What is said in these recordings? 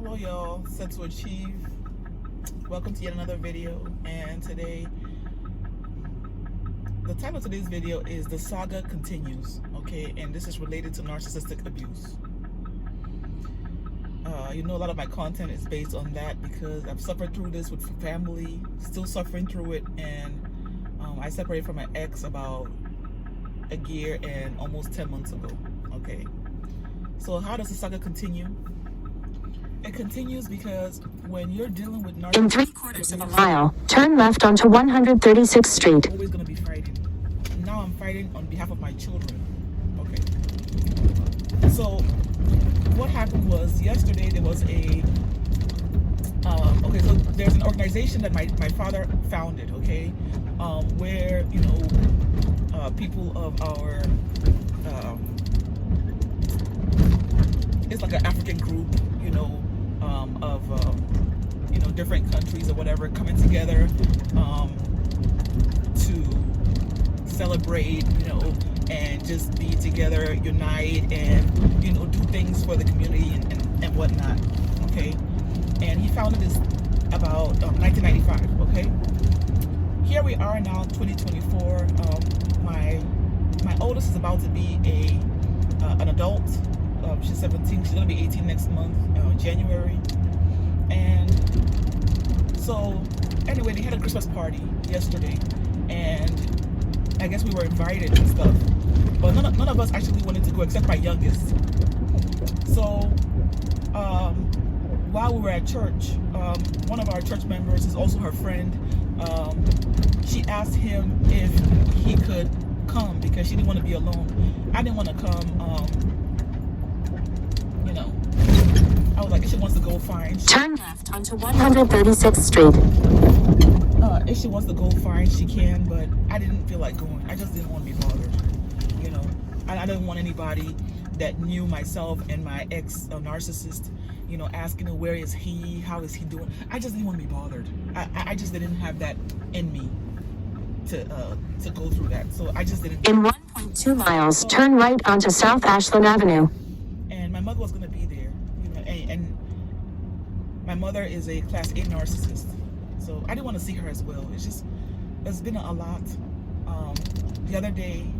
Hello y'all, set to achieve. Welcome to yet another video, and today the title of today's video is The Saga Continues. Okay, and this is related to narcissistic abuse. You know, a lot of my content is based on that because I've suffered through this with family, still suffering through it, and I separated from my ex about a year and almost 10 months ago. Okay, so how does the saga continue? It continues because when you're dealing with narcissism, in 3/4 of a mile, turn left onto 136th Street. I'm always going to be fighting. Now I'm fighting on behalf of my children. Okay. So what happened was yesterday there was a so there's an organization that my father founded, okay, where, you know, people of our it's like an African group, you know, of you know, different countries or whatever, coming together to celebrate, you know, and just be together, unite, and, you know, do things for the community and whatnot. Okay, and he founded this about 1995. Okay, here we are now, 2024. My oldest is about to be an adult. She's 17. She's gonna be 18 next month, January. And so, anyway, they had a Christmas party yesterday, and I guess we were invited and stuff, but none of us actually wanted to go except my youngest. So, while we were at church, one of our church members is also her friend. She asked him if he could come because she didn't want to be alone. I didn't want to come. You know, I was like, if she wants to go, fine. Turn left onto 136th Street. If she wants to go, fine, she can, but I didn't feel like going. I just didn't want to be bothered, you know. I didn't want anybody that knew myself and my ex, narcissist, you know, asking her, where is he, how is he doing. I just didn't want to be bothered. I just didn't have that in me to go through that, so I just didn't. In 1.2 miles, turn right onto South Ashland Avenue. And my mother was going to be there, you know, and my mother is a class A narcissist, so I didn't want to see her as well. It's been a lot. The other day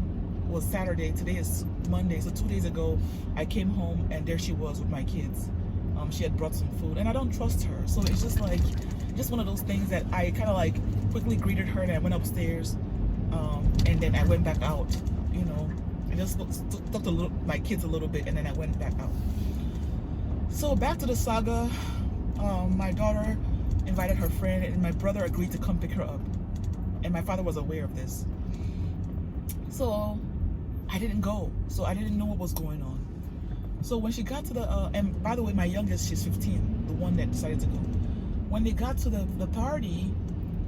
was Saturday, today is Monday, so 2 days ago I came home and there she was with my kids. She had brought some food, and I don't trust her, so it's just like, just one of those things that I kind of like quickly greeted her and I went upstairs, and then I went back out, you know. I just talked to my kids a little bit, and then I went back out. So back to the saga. My daughter invited her friend, and my brother agreed to come pick her up, and my father was aware of this. So I didn't go, so I didn't know what was going on. So when she got to the and by the way, my youngest, she's 15, the one that decided to go. When they got to the party,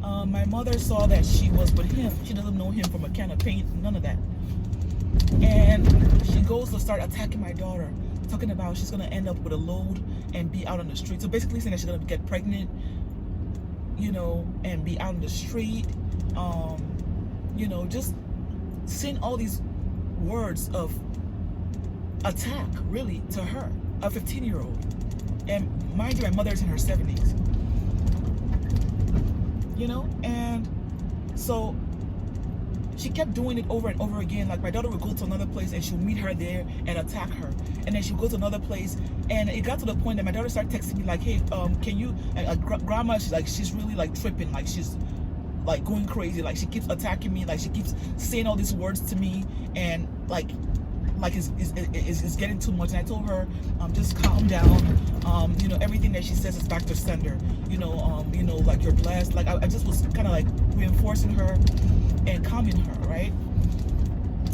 my mother saw that she was with him. She doesn't know him from a can of paint, none of that. And she goes to start attacking my daughter, talking about she's going to end up with a load and be out on the street. So basically saying that she's going to get pregnant, you know, and be out on the street. You know, just saying all these words of attack, really, to her, a 15-year-old. And mind you, my mother's in her 70s. You know, and so she kept doing it over and over again. Like, my daughter would go to another place and she'll meet her there and attack her, and then she'll go to another place, and it got to the point that my daughter started texting me like, hey, can you, grandma, she's really like tripping, like she's like going crazy, like she keeps attacking me, like she keeps saying all these words to me, and like it's getting too much. And I told her, just calm down. You know, everything that she says is back to sender. You know, like, you're blessed. Like, I just was kind of like reinforcing her and calming her, right?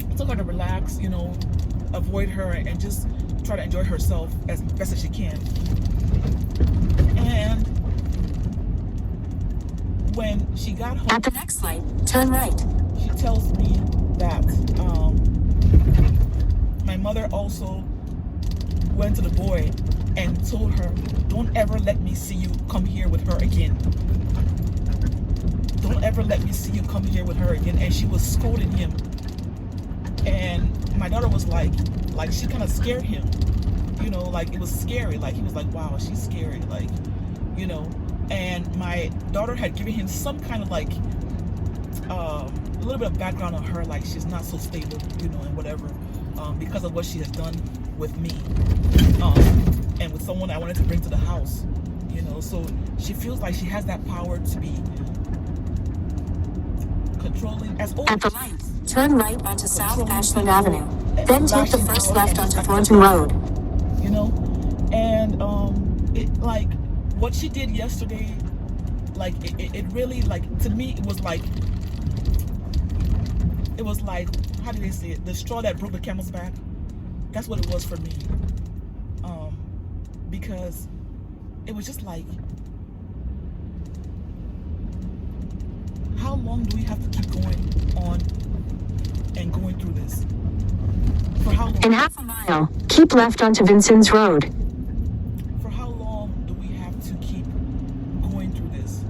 I told her to relax, you know, avoid her, and just try to enjoy herself as best as she can. And when she got home, At the next light, turn right. she tells me that my mother also went to the boy and told her, don't ever let me see you come here with her again. Don't ever let me see you come here with her again. And she was scolding him. And my daughter was like she kind of scared him. you know, like it was scary. Like he was like, wow, she's scary, like, you know. And my daughter had given him some kind of like a little bit of background on her, like she's not so stable, you know, and whatever, because of what she has done with me, and with someone I wanted to bring to the house, you know. So she feels like she has that power to be controlling. As old At the as she light, is, turn right onto South controlling Ashland people, Avenue. Then take the lashing first out, left and onto like, Thornton Road. you know. And it, like what she did yesterday, like it really, like, to me it was like, how did they say it, the straw that broke the camel's back. That's what it was for me, because it was just like, how long do we have to keep going on and going through this? For how long? In half a mile, keep left onto Vincent's Road. For how long do we have to keep going through this?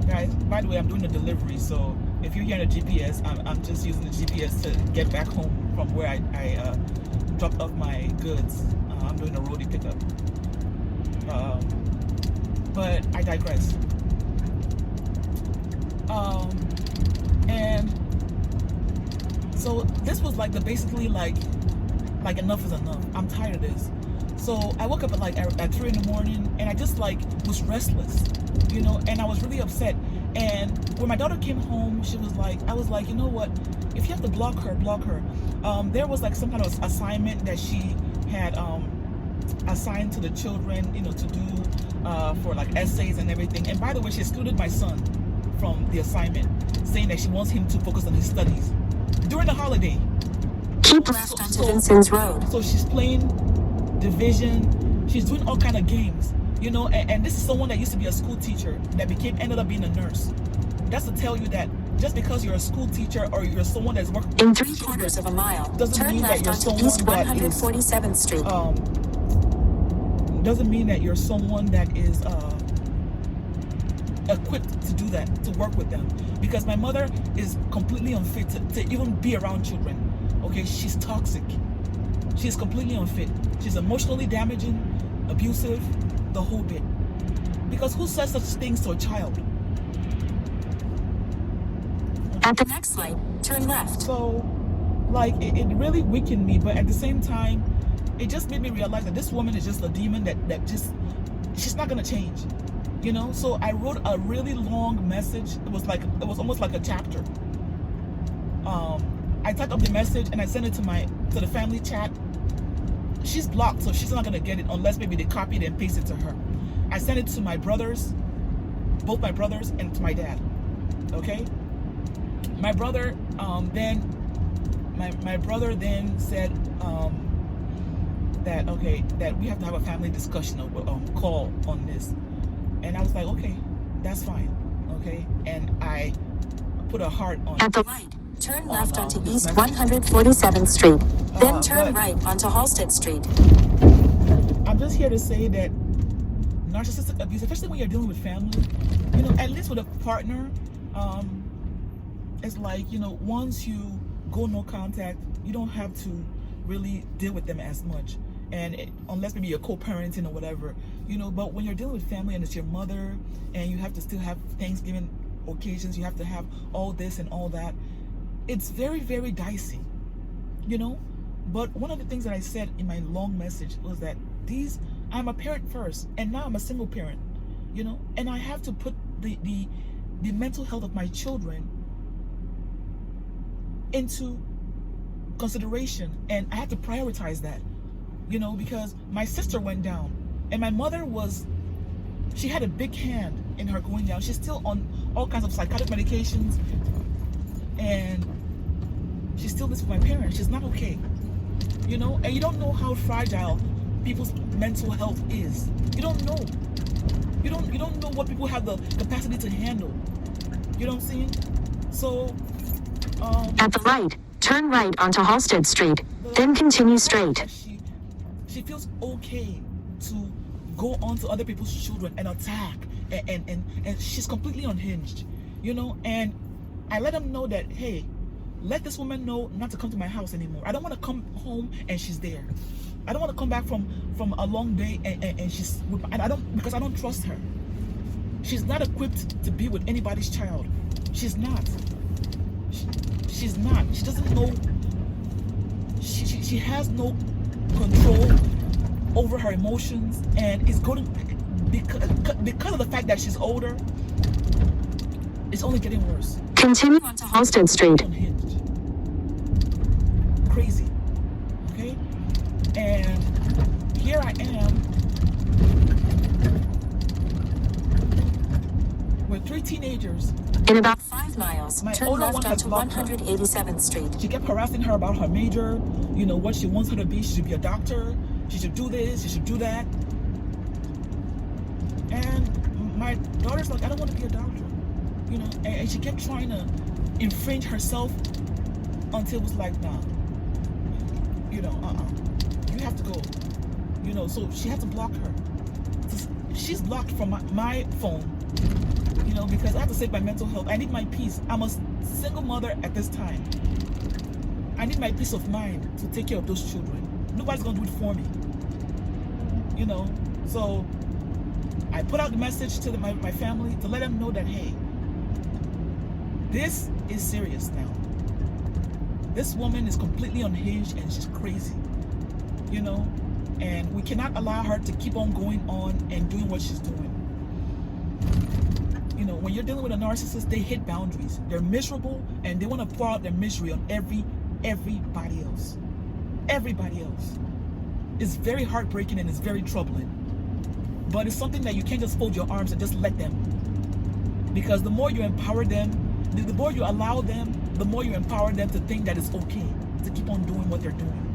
Guys, by the way, I'm doing a delivery, so if you're hearing a GPS, I'm just using the GPS to get back home from where I dropped off my goods. I'm doing a roadie pickup. But I digress. And so this was like basically like enough is enough. I'm tired of this. So I woke up at 3 in the morning, and I just like was restless, you know, and I was really upset. And when my daughter came home, she was like, I was like, you know what? If you have to block her, block her. There was like some kind of assignment that she had assigned to the children, you know, to do for like essays and everything. And by the way, she excluded my son from the assignment, saying that she wants him to focus on his studies during the holiday. Keep left onto Vincent's Road. So she's playing division. She's doing all kind of games, you know. And this is someone that used to be a school teacher that ended up being a nurse. That's to tell you that just because you're a school teacher or you're someone that's working in 3/4 of a mile, doesn't turn mean left that you're onto East someone that 147th Street. Doesn't mean that you're someone that is equipped to do that, to work with them. Because my mother is completely unfit to even be around children. Okay, she's toxic. She's completely unfit. She's emotionally damaging, abusive, the whole bit. Because who says such things to a child? At the next light, turn left. So, like, it really weakened me, but at the same time, it just made me realize that this woman is just a demon that she's not gonna change, you know. So I wrote a really long message. It was almost like a chapter. I typed up the message and I sent it to the family chat. She's blocked, so she's not gonna get it unless maybe they copy it and paste it to her. I sent it to my brothers, both my brothers, and to my dad. Okay. My brother then said that we have to have a family discussion call on this, and I was like, okay, that's fine, okay. And I put a heart on at the light. Turn left onto East 147th Street. Then turn right onto Halsted Street. I'm just here to say that narcissistic abuse, especially when you're dealing with family, you know, at least with a partner, it's like, you know, once you go no contact, you don't have to really deal with them as much. And unless maybe you're co-parenting or whatever, you know. But when you're dealing with family and it's your mother, and you have to still have Thanksgiving occasions, you have to have all this and all that, it's very, very dicey, you know. But one of the things that I said in my long message was that I'm a parent first, and now I'm a single parent, you know, and I have to put the mental health of my children into consideration, and I had to prioritize that, you know, because my sister went down, and my mother she had a big hand in her going down. She's still on all kinds of psychotic medications, and she still lives with my parents. She's not okay, you know. And you don't know how fragile people's mental health is. You don't know. You don't know what people have the capacity to handle. You know what I'm saying? So at the light, turn right onto Halsted Street, then continue straight. She feels okay to go on to other people's children and attack, and she's completely unhinged, you know. And I let them know that, hey, let this woman know not to come to my house anymore. I don't want to come home and she's there. I don't want to come back from a long day and she's, and I don't, because I don't trust her. She's not equipped to be with anybody's child. She's not. She's not. She doesn't know. She has no control over her emotions, and it's going to, because of the fact that she's older, it's only getting worse. Continue onto Halsted Street. Unhinged. Crazy. Okay? And here I am with 3 teenagers. In about 5 miles, My turn older left one has onto blocked her. 187th Street. She kept harassing her about her major, you know, what she wants her to be. She should be a doctor. She should do this. She should do that. And my daughter's like, I don't want to be a doctor, you know. And she kept trying to infringe herself until it was like, nah, you know, you have to go, you know. So she had to block her. She's blocked from my phone, you know, because I have to save my mental health. I need my peace. I'm a single mother at this time. I need my peace of mind to take care of those children. Nobody's gonna do it for me, you know. So I put out the message to my family to let them know that, hey, this is serious now. This woman is completely unhinged and she's crazy, you know, and we cannot allow her to keep on going on and doing what she's doing. You know, when you're dealing with a narcissist, they hit boundaries. They're miserable and they want to pour out their misery on everybody else. Everybody else. It's very heartbreaking and it's very troubling. But it's something that you can't just fold your arms and just let them. Because the more you empower them, the more you allow them, the more you empower them to think that it's okay to keep on doing what they're doing.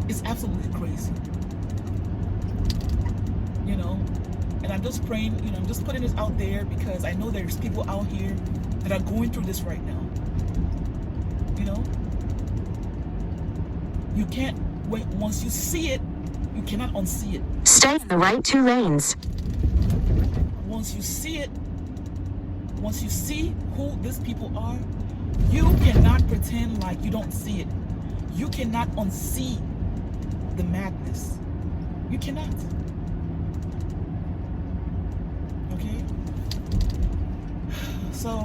It's absolutely crazy. You know? And I'm just praying, you know, I'm just putting this out there because I know there's people out here that are going through this right now. You know? You can't wait. Once you see it, you cannot unsee it. Stay in the right 2 lanes. Once you see it, once you see who these people are, you cannot pretend like you don't see it. You cannot unsee the madness. You cannot. Okay? So,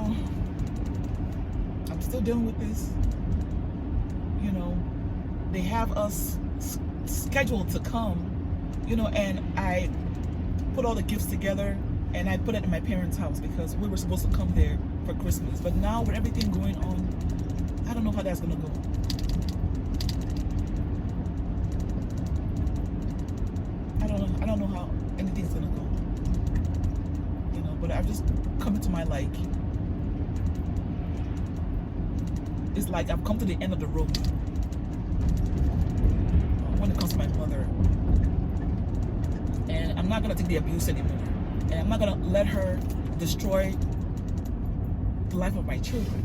I'm still dealing with this. You know, they have us scheduled to come, you know, and I put all the gifts together and I put it in my parents' house because we were supposed to come there for Christmas. But now with everything going on, I don't know how that's gonna go. I don't know how anything's gonna go. You know, but I've just come to my it's like I've come to the end of the road when it comes to my mother. And I'm not gonna take the abuse anymore. And I'm not gonna let her destroy the life of my children.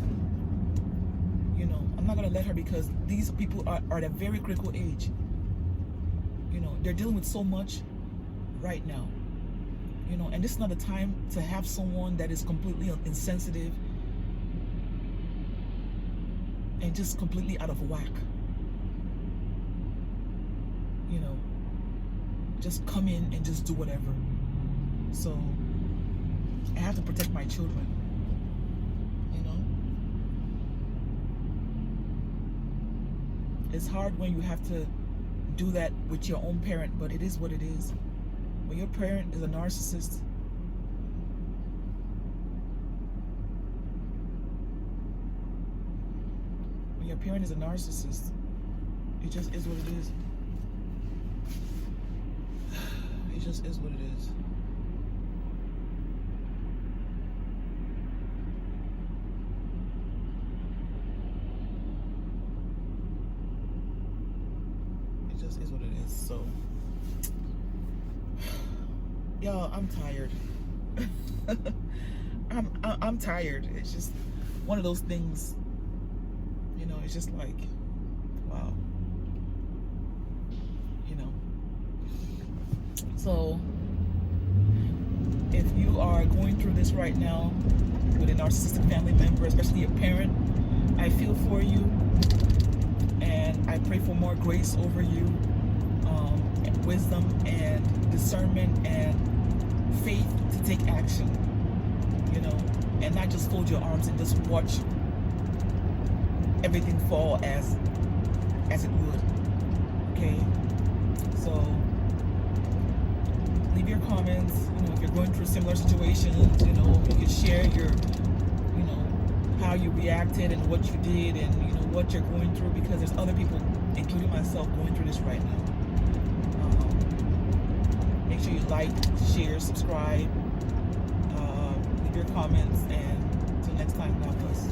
You know, I'm not gonna let her, because these people are at a very critical age. You know, they're dealing with so much right now. You know, and this is not the time to have someone that is completely insensitive and just completely out of whack. You know, just come in and just do whatever. So I have to protect my children, you know. It's hard when you have to do that with your own parent, but it is what it is. When your parent is a narcissist, when your parent is a narcissist, it just is what it is. It just is what it is. It just is what it is. So, y'all, I'm tired. I'm tired. It's just one of those things. You know, it's just like, wow. You know. So if you are going through this right now with a narcissistic family member, especially a parent, I feel for you, and I pray for more grace over you, and wisdom and discernment and faith to take action, you know, and not just fold your arms and just watch everything fall as it would. Okay, so leave your comments. You know, if you're going through similar situations, you know, you can share your, you know, how you reacted and what you did, and you know what you're going through, because there's other people, including myself, going through this right now. Make sure you like, share, subscribe, leave your comments, and until next time, God bless.